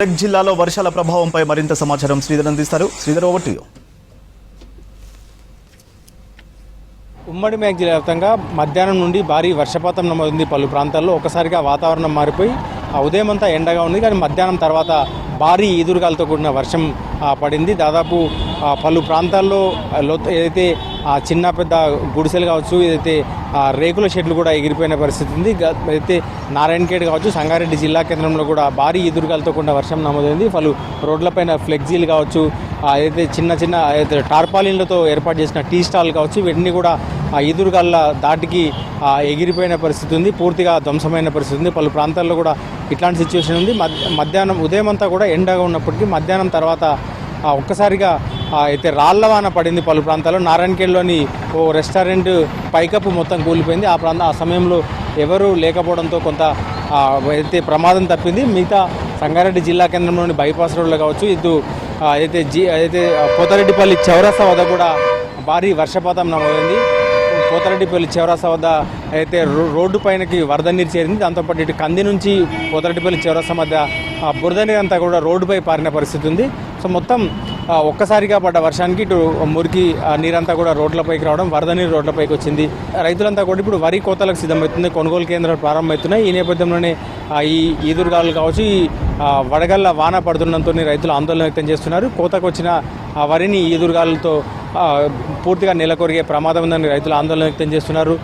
మెదక్ జిల్లాలో వర్షాల ప్రభావంపై మరింత సమాచారం శ్రీధర్ అందిస్తారు. Sridhar, over to you. ఉమ్మడి మెదక్ జిల్లా వ్యాప్తంగా మధ్యాహ్నం నుండి భారీ వర్షపాతం నమోదైంది. పలు ప్రాంతాల్లో ఒకసారిగా వాతావరణం మారిపోయి ఉదయం అంతా ఎండగా ఉంది, కానీ మధ్యాహ్నం తర్వాత భారీ ఈదురుగాలతో కూడిన వర్షం పడింది. దాదాపు పలు ప్రాంతాల్లో ఏదైతే చిన్న పెద్ద గుడిసెలు కావచ్చు, ఏదైతే రేకుల షెడ్లు కూడా ఎగిరిపోయిన పరిస్థితి ఉంది. అయితే నారాయణఖేడ్ కావచ్చు, సంగారెడ్డి జిల్లా కేంద్రంలో కూడా భారీ ఈదురుగాలతో కూడిన వర్షం నమోదైంది. పలు రోడ్లపైన ఫ్లెక్సీలు కావచ్చు, ఏదైతే చిన్న టార్పాలిన్లతో ఏర్పాటు చేసిన టీ స్టాల్ కావచ్చు, వీటిని కూడా ఈదురుగాళ్ళ దాటికి ఎగిరిపోయిన పరిస్థితి ఉంది. పూర్తిగా ధ్వంసమైన పరిస్థితి ఉంది. పలు ప్రాంతాల్లో కూడా ఇట్లాంటి సిచ్యువేషన్ ఉంది. మధ్యాహ్నం ఉదయం అంతా కూడా ఎండగా ఉన్నప్పటికీ మధ్యాహ్నం తర్వాత ఒక్కసారిగా అయితే రాళ్లవాన పడింది పలు ప్రాంతాల్లో. నారాయణఖేడ్లోని ఓ రెస్టారెంట్ పైకప్పు మొత్తం కూలిపోయింది. ఆ సమయంలో ఎవరూ లేకపోవడంతో కొంత అయితే ప్రమాదం తప్పింది. మిగతా సంగారెడ్డి జిల్లా కేంద్రంలోని బైపాస్ రోడ్లో కావచ్చు, అయితే పోతారెడ్డిపల్లి చౌరస్తా వద్ద కూడా భారీ వర్షపాతం నమోదైంది. పోతారెడ్డిపల్లి చౌరస్తా వద్ద అయితే రోడ్డు పైనకి వరద నీరు చేరింది. దాంతోపాటు ఇటు కంది నుంచి పోతారెడ్డిపల్లి చౌరస్తా మధ్య బురద నీరు అంతా కూడా రోడ్డుపై పారిన పరిస్థితి ఉంది. సో మొత్తం ఒక్కసారిగా పడ్డ వర్షానికి ఇటు మురికి నీరంతా కూడా రోడ్లపైకి రావడం, వరద నీరు రోడ్లపైకి వచ్చింది. రైతులంతా కూడా ఇప్పుడు వరి కోతలకు సిద్ధమవుతుంది. కొనుగోలు కేంద్రాలు ప్రారంభమవుతున్నాయి. ఈ నేపథ్యంలోనే ఈ ఈదురుగాలు కావచ్చు, ఈ వడగళ్ళ వాన పడుతుండడంతో రైతులు ఆందోళన వ్యక్తం చేస్తున్నారు. కోతకు వచ్చిన వరిని ఈదురుగాలతో పూర్తిగా నెలకొరిగే ప్రమాదం ఉందని రైతులు ఆందోళన వ్యక్తం చేస్తున్నారు.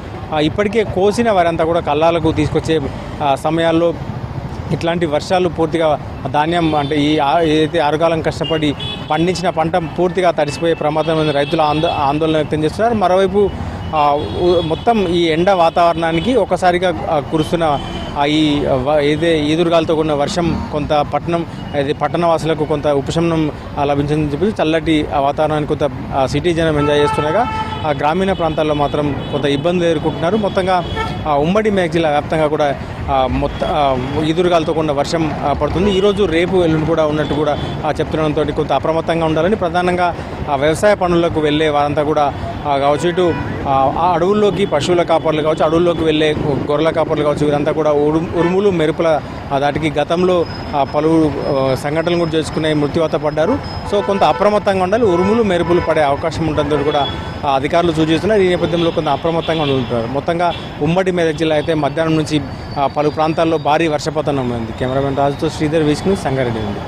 ఇప్పటికే కోసిన వారంతా కూడా కల్లాలకు తీసుకొచ్చే సమయాల్లో ఇట్లాంటి వర్షాలు పూర్తిగా ధాన్యం అంటే ఏదైతే ఆరుగాలం కష్టపడి పండించిన పంట పూర్తిగా తడిసిపోయే ప్రమాదం ఉంది రైతులు ఆందోళన వ్యక్తం చేస్తున్నారు. మరోవైపు మొత్తం ఈ ఎండ వాతావరణానికి ఒకసారిగా కురుస్తున్న ఏదే ఈదురుగాలతో కూడిన వర్షం కొంత పట్టణవాసులకు కొంత ఉపశమనం లభించిందని చెప్పి చల్లటి వాతావరణానికి కొంత సిటీ జనం ఎంజాయ్ చేస్తున్నాగా గ్రామీణ ప్రాంతాల్లో మాత్రం కొంత ఇబ్బందులు ఎదుర్కొంటున్నారు. మొత్తంగా ఉమ్మడి మెదక్ జిల్లా వ్యాప్తంగా కూడా ఈదురుగాలతో కూడిన వర్షం పడుతుంది. ఈరోజు రేపు ఎల్లుండి కూడా ఉన్నట్టు కూడా చెప్తుండడంతో కొంత అప్రమత్తంగా ఉండాలని, ప్రధానంగా వ్యవసాయ పనులకు వెళ్ళే వారంతా కూడా కావచ్చు, ఇటు అడవుల్లోకి పశువుల కాపర్లు కావచ్చు, అడవుల్లోకి వెళ్ళే గొర్రెల కాపర్లు కావచ్చు, వీరంతా కూడా ఉరుములు మెరుపుల దాటికి గతంలో పలువురు సంఘటనలు కూడా చేసుకునే మృత్యువాత పడ్డారు. సో కొంత అప్రమత్తంగా ఉండాలి. ఉరుములు మెరుపులు పడే అవకాశం ఉంటుందో కూడా అధికారులు సూచిస్తున్నారు. ఈ నేపథ్యంలో కొంత అప్రమత్తంగా ఉంటున్నారు. మొత్తంగా ఉమ్మడి మెదక్ జిల్లా అయితే మధ్యాహ్నం నుంచి పలు ప్రాంతాల్లో భారీ వర్షపాతం నమోదైంది. కెమెరామెన్ రాజుతో శ్రీధర్, విష్ణు, సంగారెడ్డి నుండి.